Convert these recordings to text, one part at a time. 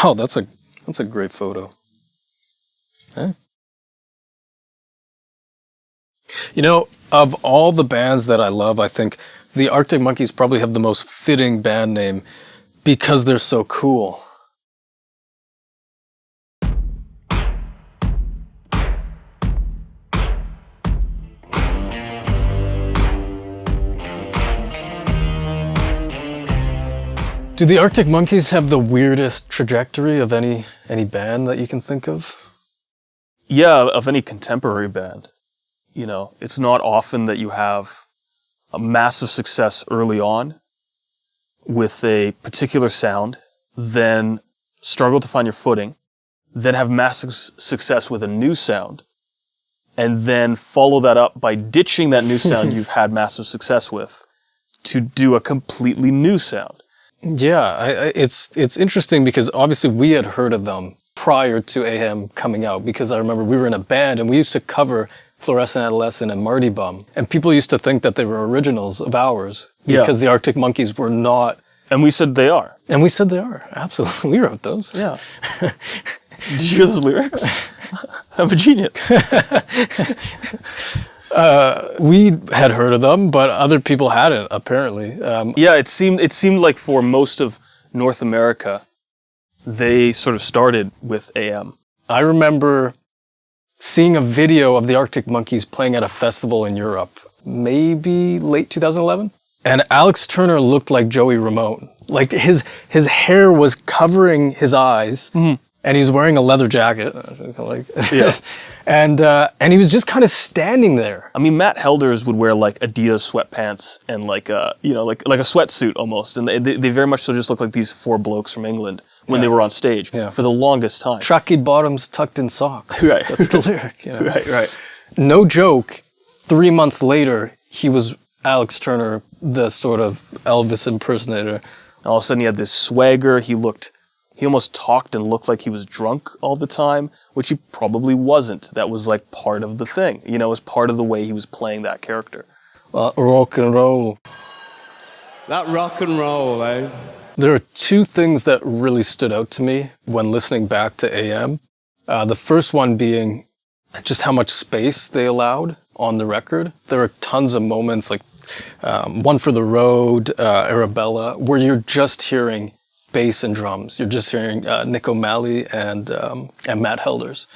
Oh, that's a great photo. Hey. You know, of all the bands that I love, I think the Arctic Monkeys probably have the most fitting band name because they're so cool. Do the Arctic Monkeys have the weirdest trajectory of any band that you can think of? Yeah, of any contemporary band. You know, it's not often that you have a massive success early on with a particular sound, then struggle to find your footing, then have massive success with a new sound, and then follow that up by ditching that new sound you've had massive success with to do a completely new sound. Yeah, it's interesting because obviously we had heard of them prior to AM coming out, because I remember we were in a band and we used to cover Fluorescent Adolescent and Marty Bum, and people used to think that they were originals of ours because the Arctic Monkeys were not. And we said they are. And we said they are, absolutely. We wrote those. Yeah. Did you hear those lyrics? I'm a genius. We had heard of them, but other people hadn't, apparently. Yeah, it seemed like for most of North America, they sort of started with AM. I remember seeing a video of the Arctic Monkeys playing at a festival in Europe, maybe late 2011. And Alex Turner looked like Joey Ramone. Like his hair was covering his eyes, and he's wearing a leather jacket. Yeah. And he was just kind of standing there. I mean, Matt Helders would wear like Adidas sweatpants and like a sweatsuit almost, and they very much so just look like these four blokes from England when they were on stage for the longest time. Trucky bottoms tucked in socks. Right. That's the lyric. You know? Right. No joke. 3 months later, he was Alex Turner, the sort of Elvis impersonator. All of a sudden, he had this swagger. He almost talked and looked like he was drunk all the time, which he probably wasn't. That was like part of the thing. You know, it was part of the way he was playing that character. Rock and roll. That rock and roll, eh? There are two things that really stood out to me when listening back to AM. The first one being just how much space they allowed on the record. There are tons of moments like One for the Road, Arabella, where you're just hearing bass and drums. You're just hearing Nick O'Malley and Matt Helders.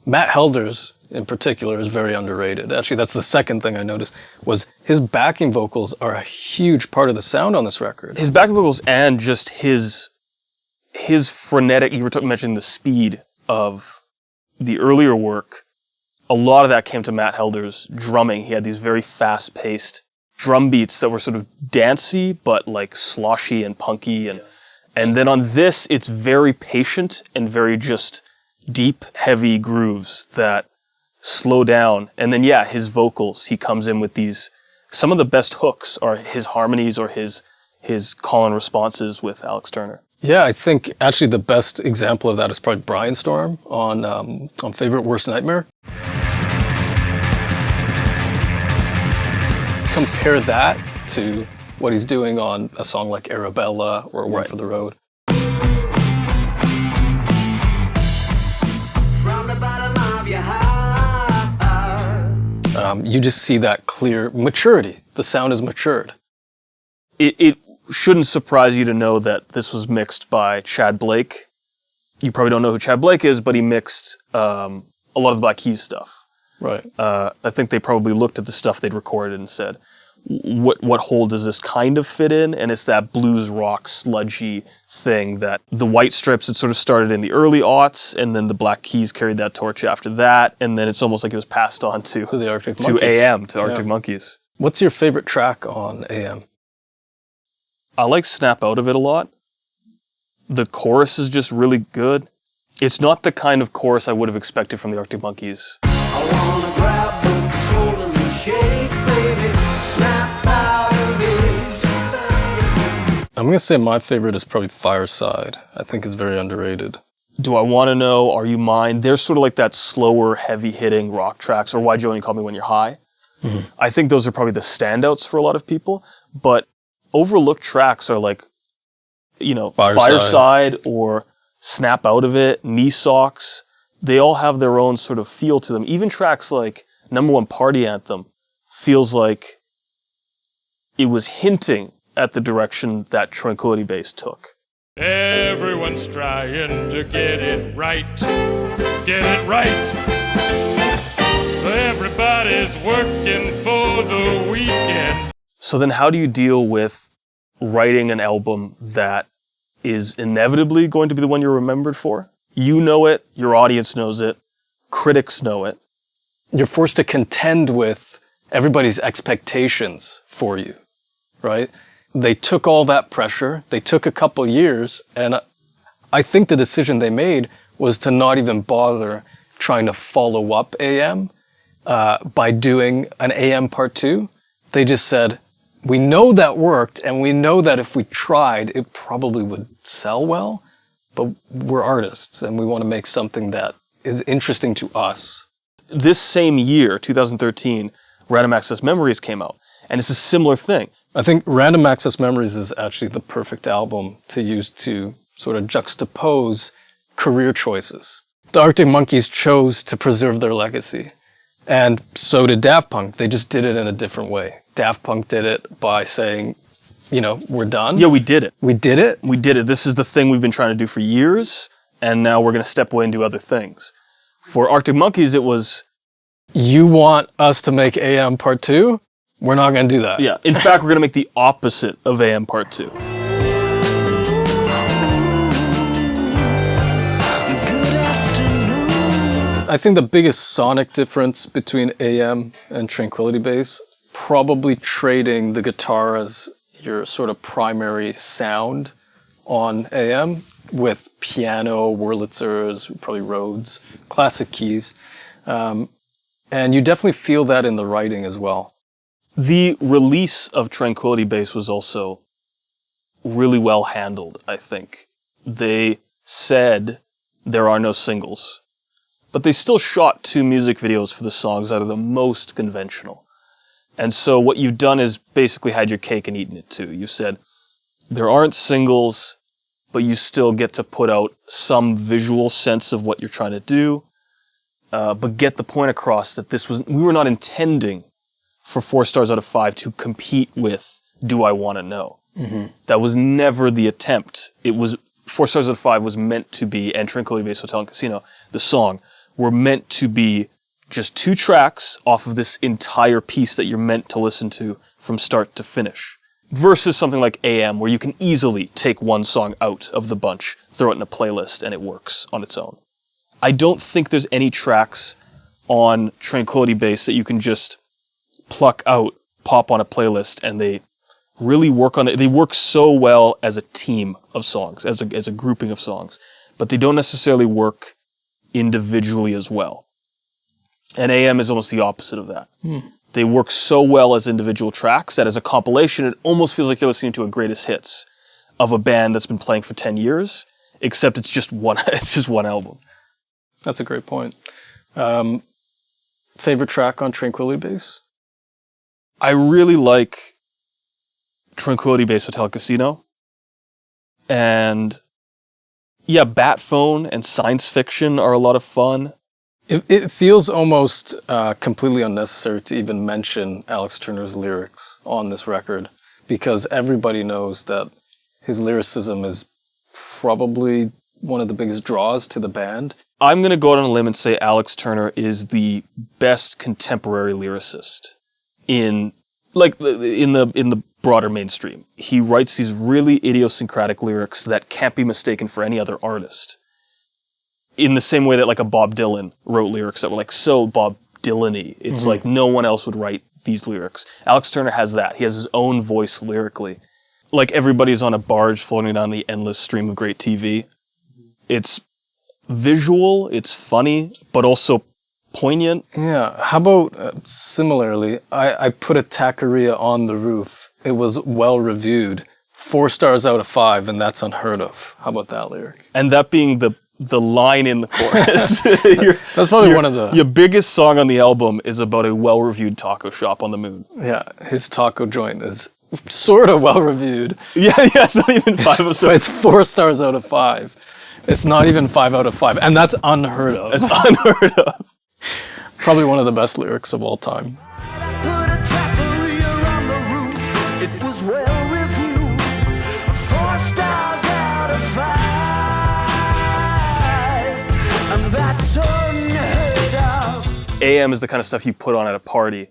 Matt Helders, in particular, is very underrated. Actually, that's the second thing I noticed, was his backing vocals are a huge part of the sound on this record. His backing vocals and just his frenetic, you were mentioning the speed of the earlier work, a lot of that came to Matt Helders' drumming. He had these very fast-paced drum beats that were sort of dancey, but like sloshy and punky. And then on this, it's very patient and very just deep, heavy grooves that slow down. And then, his vocals, he comes in with these, some of the best hooks are his harmonies or his call-and responses with Alex Turner. Yeah, I think actually the best example of that is probably Brian Storm on Favorite Worst Nightmare. Compare that to what he's doing on a song like Arabella or One for the Road. From the bottom of your heart. You just see that clear maturity. The sound is matured. It shouldn't surprise you to know that this was mixed by Chad Blake. You probably don't know who Chad Blake is, but he mixed a lot of the Black Keys stuff. Right. I think they probably looked at the stuff they'd recorded and said, what hole does this kind of fit in? And it's that blues rock sludgy thing that the White Stripes had sort of started in the early aughts, and then the Black Keys carried that torch after that, and then it's almost like it was passed on to the Arctic to Monkeys. AM, to Arctic Monkeys. What's your favorite track on AM? I like Snap Out of It a lot. The chorus is just really good. It's not the kind of chorus I would have expected from the Arctic Monkeys. I wanna grab the shoulders and shake, baby. Snap out of it. I'm going to say my favorite is probably Fireside. I think it's very underrated. Do I Want to Know, Are You Mine? They're sort of like that slower, heavy-hitting rock tracks, or Why'd You Only Call Me When You're High? Mm-hmm. I think those are probably the standouts for a lot of people, but overlooked tracks are like, Fireside or Snap Out of It, Knee Socks, they all have their own sort of feel to them. Even tracks like Number One Party Anthem feels like it was hinting at the direction that Tranquility Base took. Everyone's trying to get it right. Get it right. So everybody's working for the weekend. So then how do you deal with writing an album that is inevitably going to be the one you're remembered for? You know it, your audience knows it, critics know it. You're forced to contend with everybody's expectations for you, right? They took all that pressure, they took a couple years, and I think the decision they made was to not even bother trying to follow up AM by doing an AM Part 2. They just said, we know that worked, and we know that if we tried, it probably would sell well, but we're artists, and we want to make something that is interesting to us. This same year, 2013, Random Access Memories came out, and it's a similar thing. I think Random Access Memories is actually the perfect album to use to sort of juxtapose career choices. The Arctic Monkeys chose to preserve their legacy, and so did Daft Punk. They just did it in a different way. Daft Punk did it by saying, you know, we're done. Yeah, we did it. We did it? We did it. This is the thing we've been trying to do for years, and now we're going to step away and do other things. For Arctic Monkeys, it was... You want us to make AM Part 2? We're not going to do that. Yeah. In fact, we're going to make the opposite of AM Part 2. I think the biggest sonic difference between AM and Tranquility Base, probably trading the guitar as your sort of primary sound on AM with piano, Wurlitzers, probably Rhodes, classic keys. And you definitely feel that in the writing as well. The release of Tranquility Base was also really well handled, I think. They said there are no singles, but they still shot 2 music videos for the songs that are the most conventional. And so what you've done is basically had your cake and eaten it too. You said there aren't singles, but you still get to put out some visual sense of what you're trying to do, but get the point across that we were not intending for 4 stars out of 5 to compete with Do I Want to Know. Mm-hmm. That was never the attempt. It was 4 stars out of 5 was meant to be, and Tranquility Base Hotel and Casino, the song, were meant to be just 2 tracks off of this entire piece that you're meant to listen to from start to finish. Versus something like AM, where you can easily take 1 song out of the bunch, throw it in a playlist, and it works on its own. I don't think there's any tracks on Tranquility Base that you can just pluck out, pop on a playlist, and they really work on it. They work so well as a team of songs, as a grouping of songs, but they don't necessarily work individually as well. And AM is almost the opposite of that. They work so well as individual tracks that as a compilation, it almost feels like you're listening to a greatest hits of a band that's been playing for 10 years, except it's just one album. That's a great point. Favorite track on Tranquility Base? I really like Tranquility Base Hotel Casino. And yeah, Bat Phone and Science Fiction are a lot of fun. It feels almost completely unnecessary to even mention Alex Turner's lyrics on this record, because everybody knows that his lyricism is probably one of the biggest draws to the band. I'm going to go out on a limb and say Alex Turner is the best contemporary lyricist in the broader mainstream. He writes these really idiosyncratic lyrics that can't be mistaken for any other artist. In the same way that like a Bob Dylan wrote lyrics that were like so Bob Dylan-y. It's like no one else would write these lyrics. Alex Turner has that. He has his own voice lyrically. Like everybody's on a barge floating down the endless stream of great TV. It's visual, it's funny, but also poignant. Yeah, how about similarly, I put a taqueria on the roof. It was well reviewed. 4 stars out of 5, and that's unheard of. How about that lyric? And that being the line in the chorus. That's probably one of the... Your biggest song on the album is about a well-reviewed taco shop on the moon. Yeah, his taco joint is sort of well reviewed. Yeah, it's not even 5 of 6. It's 4 stars out of 5. It's not even 5 out of 5, and that's unheard of. It's unheard of. Probably one of the best lyrics of all time. Put a taqueria on the roof. It was well reviewed. 4 stars out of 5. And that's unheard of. AM is the kind of stuff you put on at a party.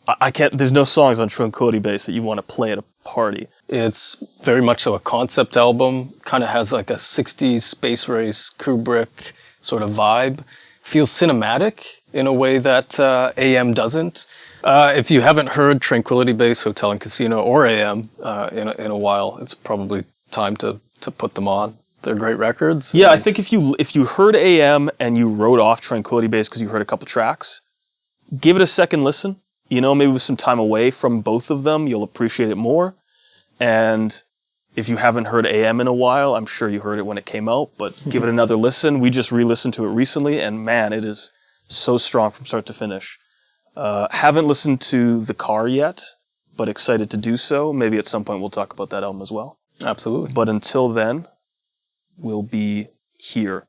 I can't, there's no songs on Tranquility Base that you want to play at a party. It's very much so a concept album. Kind of has like a 60s space race Kubrick sort of vibe. Feels cinematic in a way that AM doesn't. If you haven't heard Tranquility Base, Hotel and Casino, or AM in a while, it's probably time to put them on. They're great records. Yeah, I think if you heard AM and you wrote off Tranquility Base because you heard a couple tracks, give it a second listen. You know, maybe with some time away from both of them, you'll appreciate it more. And if you haven't heard AM in a while, I'm sure you heard it when it came out, but give it another listen. We just re-listened to it recently, and man, it is so strong from start to finish. Haven't listened to The Car yet, but excited to do so. Maybe at some point we'll talk about that album as well. Absolutely. But until then, we'll be here